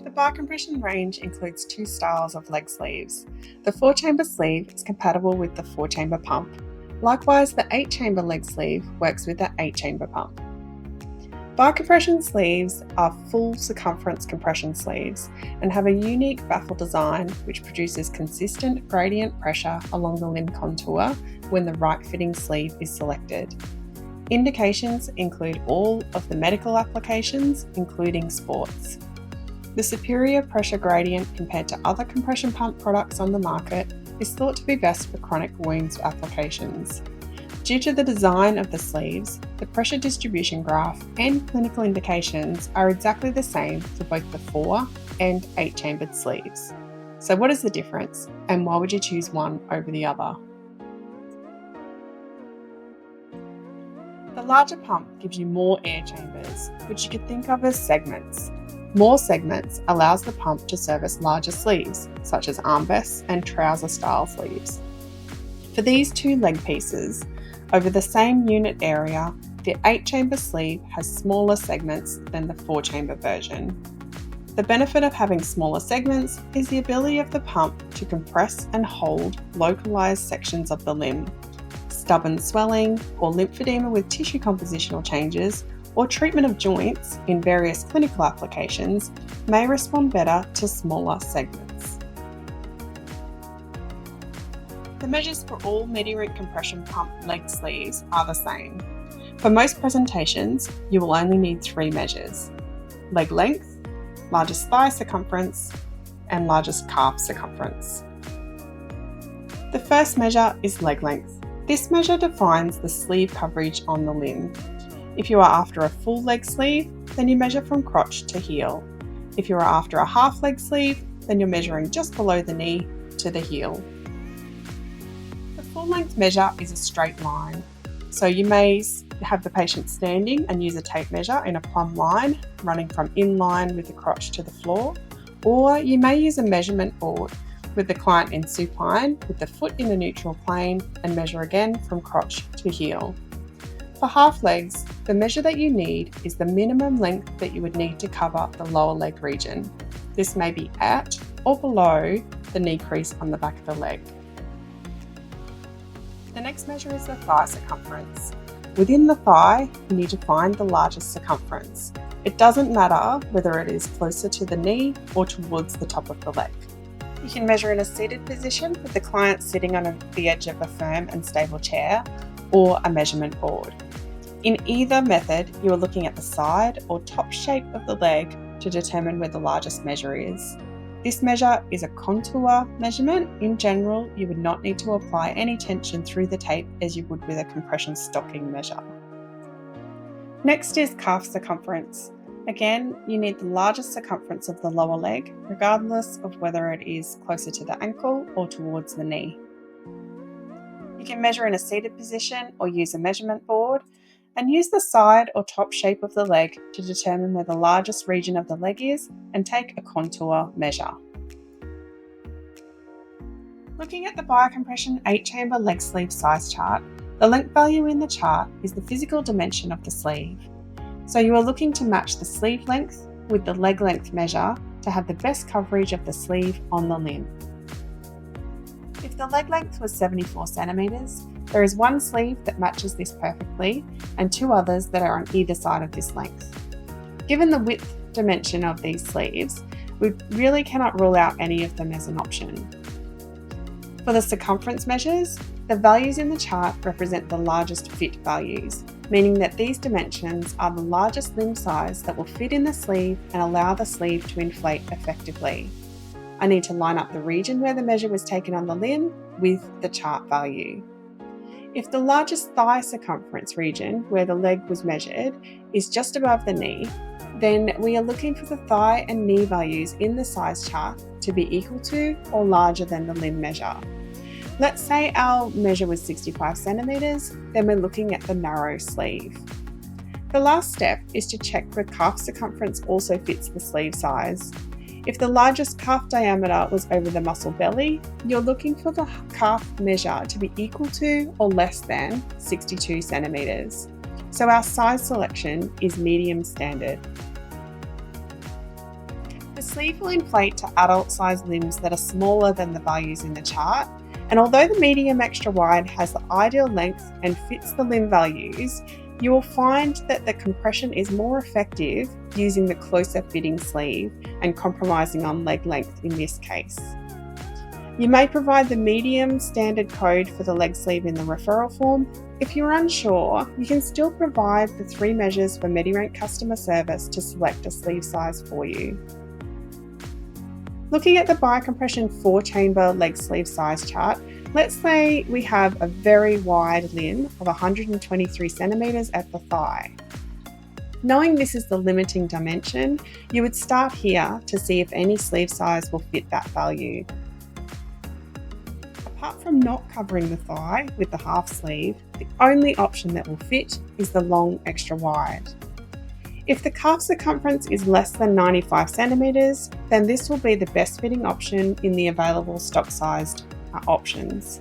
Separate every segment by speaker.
Speaker 1: The biocompression range includes two styles of leg sleeves. The 4-chamber sleeve is compatible with the 4-chamber pump. Likewise, the 8-chamber leg sleeve works with the 8-chamber pump. Biocompression sleeves are full circumference compression sleeves and have a unique baffle design which produces consistent gradient pressure along the limb contour when the right fitting sleeve is selected. Indications include all of the medical applications, including sports. The superior pressure gradient compared to other compression pump products on the market is thought to be best for chronic wounds applications. Due to the design of the sleeves, the pressure distribution graph and clinical indications are exactly the same for both the 4 and 8-chambered sleeves. So what is the difference, and why would you choose one over the other? The larger pump gives you more air chambers, which you could think of as segments. More segments allows the pump to service larger sleeves, such as armvests and trouser-style sleeves. For these two leg pieces, over the same unit area, the 8-chamber sleeve has smaller segments than the 4-chamber version. The benefit of having smaller segments is the ability of the pump to compress and hold localized sections of the limb. Stubborn swelling or lymphedema with tissue compositional changes or treatment of joints in various clinical applications may respond better to smaller segments. The measures for all Medi-Rent compression pump leg sleeves are the same. For most presentations, you will only need 3 measures: leg length, largest thigh circumference, and largest calf circumference. The first measure is leg length. This measure defines the sleeve coverage on the limb. If you are after a full leg sleeve, then you measure from crotch to heel. If you are after a half leg sleeve, then you're measuring just below the knee to the heel. The full length measure is a straight line. So you may have the patient standing and use a tape measure in a plumb line, running from in line with the crotch to the floor, or you may use a measurement board with the client in supine with the foot in a neutral plane and measure again from crotch to heel. For half legs, the measure that you need is the minimum length that you would need to cover the lower leg region. This may be at or below the knee crease on the back of the leg. The next measure is the thigh circumference. Within the thigh, you need to find the largest circumference. It doesn't matter whether it is closer to the knee or towards the top of the leg. You can measure in a seated position with the client sitting on the edge of a firm and stable chair or a measurement board. In either method, you are looking at the side or top shape of the leg to determine where the largest measure is. This measure is a contour measurement. In general, you would not need to apply any tension through the tape as you would with a compression stocking measure. Next is calf circumference. Again, you need the largest circumference of the lower leg, regardless of whether it is closer to the ankle or towards the knee. You can measure in a seated position or use a measurement board, and use the side or top shape of the leg to determine where the largest region of the leg is and take a contour measure. Looking at the biocompression 8-chamber leg sleeve size chart, the length value in the chart is the physical dimension of the sleeve. So you are looking to match the sleeve length with the leg length measure to have the best coverage of the sleeve on the limb. If the leg length was 74 centimeters, there is one sleeve that matches this perfectly and 2 others that are on either side of this length. Given the width dimension of these sleeves, we really cannot rule out any of them as an option. For the circumference measures, the values in the chart represent the largest fit values, meaning that these dimensions are the largest limb size that will fit in the sleeve and allow the sleeve to inflate effectively. I need to line up the region where the measure was taken on the limb with the chart value. If the largest thigh circumference region where the leg was measured is just above the knee, then we are looking for the thigh and knee values in the size chart to be equal to or larger than the limb measure. Let's say our measure was 65 centimeters, then we're looking at the narrow sleeve. The last step is to check the calf circumference also fits the sleeve size. If the largest calf diameter was over the muscle belly, you're looking for the calf measure to be equal to or less than 62 centimeters. So our size selection is medium standard. The sleeve will inflate to adult-sized limbs that are smaller than the values in the chart, and although the medium extra wide has the ideal length and fits the limb values, you will find that the compression is more effective using the closer fitting sleeve and compromising on leg length in this case. You may provide the medium standard code for the leg sleeve in the referral form. If you're unsure, you can still provide the 3 measures for Medi-Rent customer service to select a sleeve size for you. Looking at the biocompression 4-chamber leg sleeve size chart, let's say we have a very wide limb of 123 centimeters at the thigh. Knowing this is the limiting dimension, you would start here to see if any sleeve size will fit that value. Apart from not covering the thigh with the half sleeve, the only option that will fit is the long extra wide. If the calf circumference is less than 95 centimeters, then this will be the best fitting option in the available stock-sized options.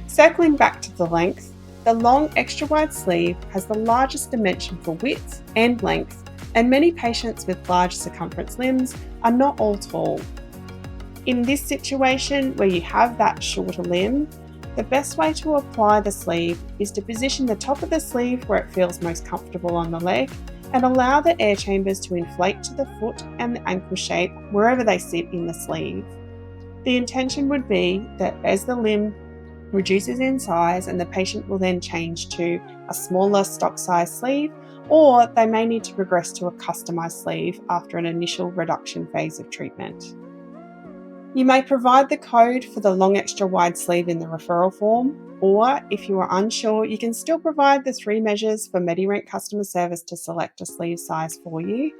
Speaker 1: Circling back to the length, the long extra wide sleeve has the largest dimension for width and length, and many patients with large circumference limbs are not all tall. In this situation where you have that shorter limb, the best way to apply the sleeve is to position the top of the sleeve where it feels most comfortable on the leg and allow the air chambers to inflate to the foot and the ankle shape wherever they sit in the sleeve. The intention would be that as the limb reduces in size and the patient will then change to a smaller stock size sleeve, or they may need to progress to a customized sleeve after an initial reduction phase of treatment. You may provide the code for the long extra wide sleeve in the referral form, or if you are unsure, you can still provide the 3 measures for Medi-Rent customer service to select a sleeve size for you.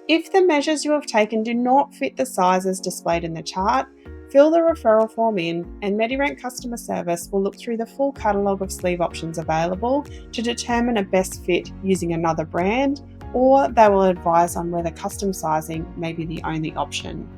Speaker 1: If the measures you have taken do not fit the sizes displayed in the chart, fill the referral form in and Medi-Rent customer service will look through the full catalogue of sleeve options available to determine a best fit using another brand, or they will advise on whether custom sizing may be the only option.